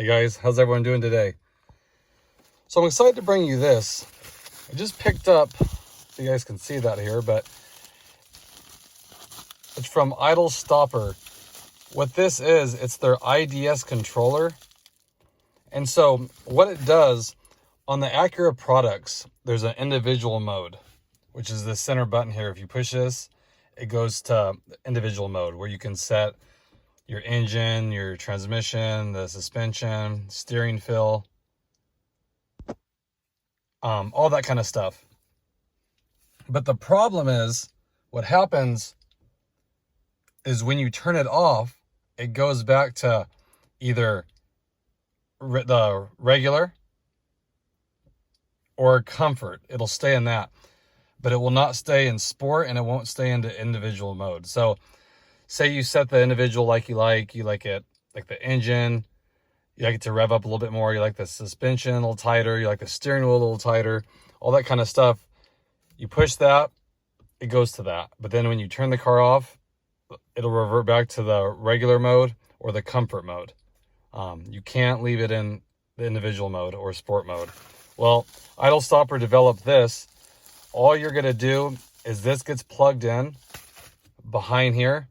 Hey guys, how's everyone doing today? So I'm excited to bring you this. I just picked up, you guys can see that here, but it's from Ids Stopper. What this is, it's their Ids Controller. And so what it does, on the Acura products, there's an individual mode, which is the center button here. If you push this, it goes to individual mode where you can set your engine, your transmission, the suspension, steering feel, all that kind of stuff. But the problem is, what happens is when you turn it off, it goes back to either the regular or comfort. It'll stay in that, but it will not stay in sport, and it won't stay into individual mode. So say you set the individual like you like it, like the engine, you like it to rev up a little bit more, you like the suspension a little tighter, you like the steering wheel a little tighter, all that kind of stuff. You push that, it goes to that. But then when you turn the car off, it'll revert back to the regular mode or the comfort mode. You can't leave it in the individual mode or sport mode. Well, Ids Stopper developed this. All you're going to do is this gets plugged in behind here.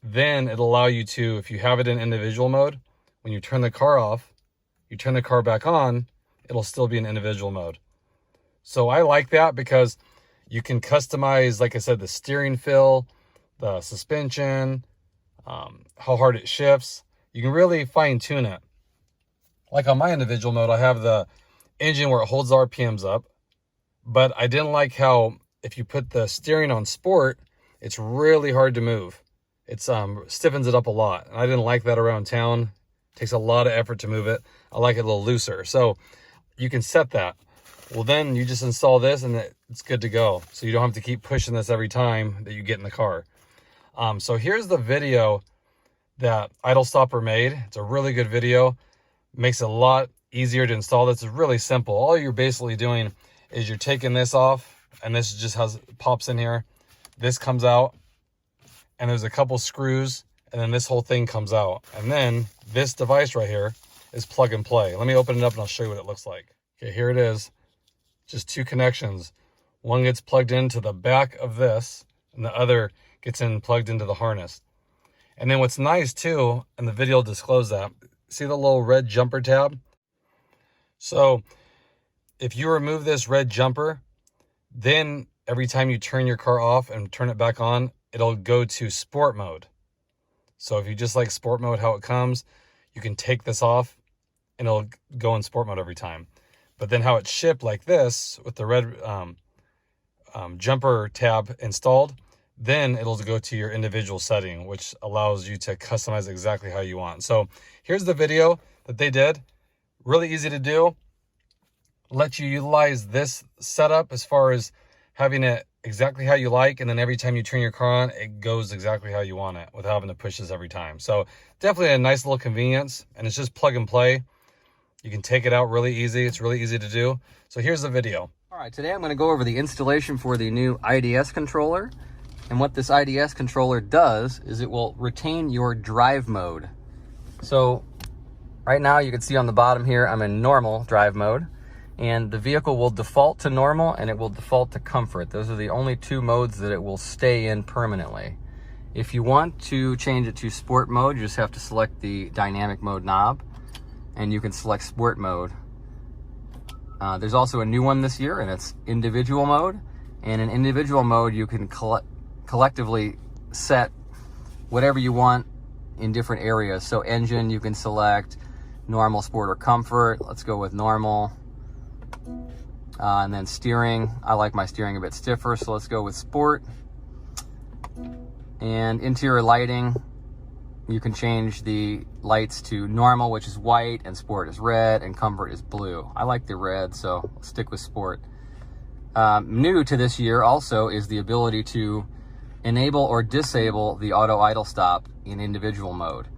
Then it'll allow you to, if you have it in individual mode, when you turn the car off, you turn the car back on, it'll still be in individual mode. So I like that because you can customize, like I said, the steering feel, the suspension, how hard it shifts. You can really fine tune it. Like on my individual mode, I have the engine where it holds the RPMs up, but I didn't like how if you put the steering on sport, it's really hard to move. It stiffens it up a lot. And I didn't like that around town. It takes a lot of effort to move it. I like it a little looser. So you can set that. Well, then you just install this and it's good to go. So you don't have to keep pushing this every time that you get in the car. So here's the video that Ids Stopper made. It's a really good video. Makes it a lot easier to install. This is really simple. All you're basically doing is you're taking this off, and this just pops in here. This comes out, and there's a couple screws, and then this whole thing comes out. And then this device right here is plug and play. Let me open it up and I'll show you what it looks like. Okay, here it is. Just two connections. One gets plugged into the back of this, and the other gets plugged into the harness. And then what's nice too, and the video will disclose that, see the little red jumper tab? So if you remove this red jumper, then every time you turn your car off and turn it back on, it'll go to sport mode. So if you just like sport mode, how it comes, you can take this off and it'll go in sport mode every time. But then how it's shipped like this with the red jumper tab installed, then it'll go to your individual setting, which allows you to customize exactly how you want. So here's the video that they did. Really easy to do. Let you utilize this setup as far as having it exactly how you like, and then every time you turn your car on, it goes exactly how you want it without having to push this every time. So definitely a nice little convenience, and it's just plug and play. You can take it out really easy. It's really easy to do. So here's the video. All right, today I'm going to go over the installation for the new Ids controller. And what this Ids controller does is it will retain your drive mode. So right now you can see on the bottom here, I'm in normal drive mode, and the vehicle will default to normal and it will default to comfort. Those are the only two modes that it will stay in permanently. If you want to change it to sport mode, you just have to select the dynamic mode knob and you can select sport mode. There's also a new one this year, and it's individual mode. And in individual mode, you can collectively set whatever you want in different areas. So engine, you can select normal, sport, or comfort. Let's go with normal. And then steering, I like my steering a bit stiffer, so let's go with sport. And interior lighting, you can change the lights to normal, which is white, and sport is red, and comfort is blue. I like the red, so I'll stick with sport. New to this year also is the ability to enable or disable the auto idle stop in individual mode.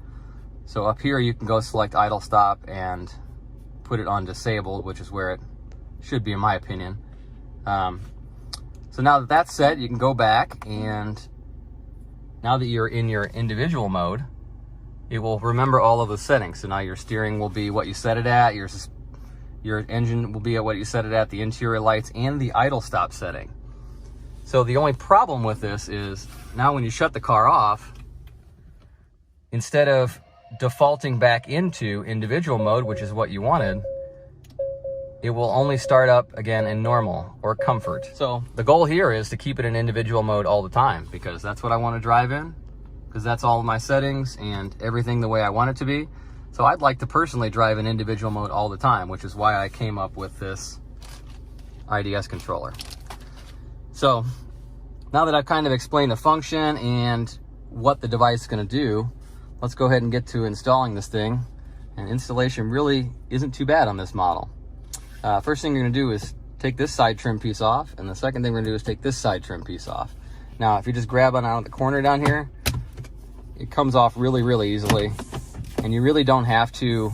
So up here you can go select idle stop and put it on disabled, which is where it should be in my opinion. So now that that's set, you can go back, and now that you're in your individual mode, it will remember all of the settings. So now your steering will be what you set it at, your engine will be at what you set it at, the interior lights, and the idle stop setting. So the only problem with this is now when you shut the car off, instead of defaulting back into individual mode, which is what you wanted, it will only start up again in normal or comfort. So the goal here is to keep it in individual mode all the time, because that's what I want to drive in, because that's all of my settings and everything the way I want it to be. So I'd like to personally drive in individual mode all the time, which is why I came up with this IDS controller. So now that I've kind of explained the function and what the device is going to do, let's go ahead and get to installing this thing. And installation really isn't too bad on this model. First thing you're going to do is take this side trim piece off, and the second thing we're going to do is take this side trim piece off. Now, if you just grab on out of the corner down here, it comes off really, really easily, and you really don't have to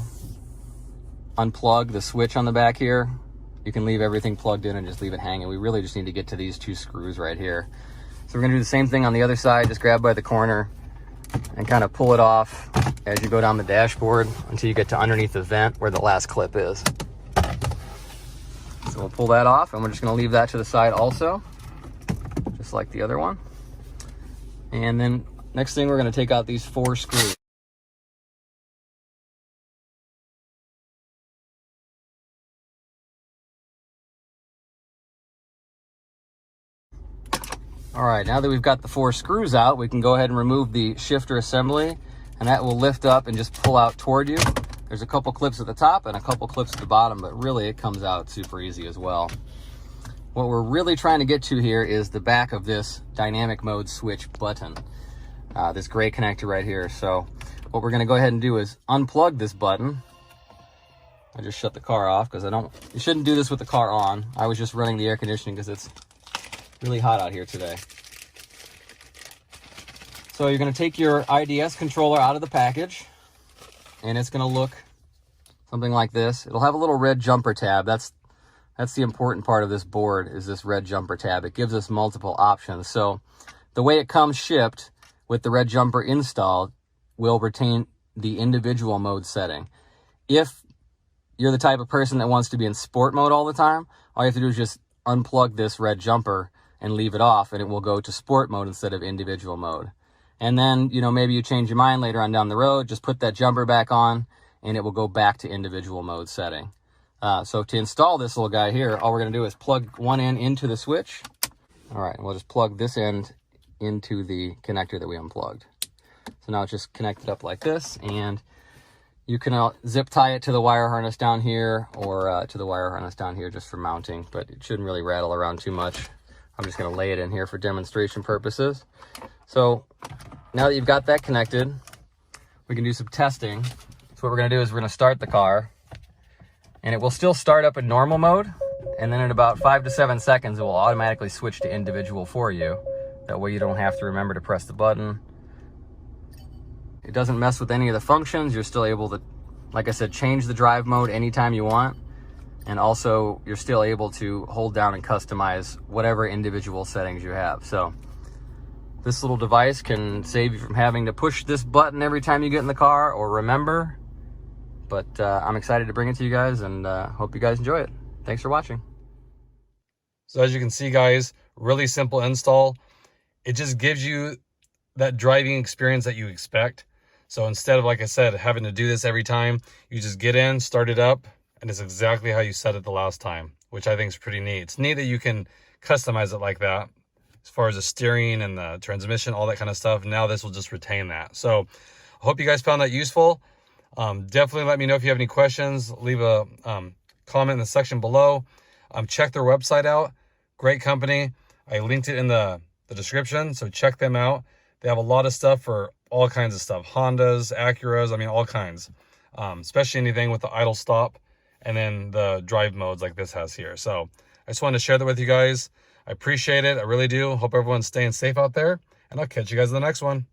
unplug the switch on the back here. You can leave everything plugged in and just leave it hanging. We really just need to get to these two screws right here. So we're going to do the same thing on the other side. Just grab by the corner and kind of pull it off as you go down the dashboard until you get to underneath the vent where the last clip is. So we'll pull that off, and we're just going to leave that to the side also, just like the other one. And then next thing, we're going to take out these 4 screws. All right, now that we've got the 4 screws out, we can go ahead and remove the shifter assembly, and that will lift up and just pull out toward you. There's a couple clips at the top and a couple clips at the bottom, but really it comes out super easy as well. What we're really trying to get to here is the back of this dynamic mode switch button, this gray connector right here. So what we're gonna go ahead and do is unplug this button. I just shut the car off because you shouldn't do this with the car on. I was just running the air conditioning because it's really hot out here today. So you're gonna take your IDS controller out of the package, and it's gonna look something like this. It'll have a little red jumper tab. That's the important part of this board, is this red jumper tab. It gives us multiple options. So the way it comes shipped with the red jumper installed will retain the individual mode setting. If you're the type of person that wants to be in sport mode all the time, all you have to do is just unplug this red jumper and leave it off, and it will go to sport mode instead of individual mode. And then, maybe you change your mind later on down the road, just put that jumper back on and it will go back to individual mode setting. So to install this little guy here, all we're going to do is plug one end into the switch. All right, we'll just plug this end into the connector that we unplugged. So now it's just connected up like this, and you can zip tie it to the wire harness down here, or to the wire harness down here just for mounting, but it shouldn't really rattle around too much. I'm just going to lay it in here for demonstration purposes. So now that you've got that connected, we can do some testing. So what we're going to do is we're going to start the car, and it will still start up in normal mode, and then in about 5 to 7 seconds it will automatically switch to individual for you. That way you don't have to remember to press the button. It doesn't mess with any of the functions. You're still able to, like I said, change the drive mode anytime you want, and also you're still able to hold down and customize whatever individual settings you have. So this little device can save you from having to push this button every time you get in the car or remember. But I'm excited to bring it to you guys, and hope you guys enjoy it. Thanks for watching. So as you can see, guys, really simple install. It just gives you that driving experience that you expect. So instead of, like I said, having to do this every time, you just get in, start it up, and it's exactly how you set it the last time, which I think is pretty neat. It's neat that you can customize it like that, as far as the steering and the transmission, all that kind of stuff. Now this will just retain that. So I hope you guys found that useful. Definitely let me know if you have any questions. Leave a comment in the section below. Check their website out. Great company. I linked it in the description, so check them out. They have a lot of stuff for all kinds of stuff. Hondas, Acuras, I mean, all kinds. Especially anything with the idle stop and then the drive modes like this has here. So I just wanted to share that with you guys. I appreciate it. I really do. Hope everyone's staying safe out there, and I'll catch you guys in the next one.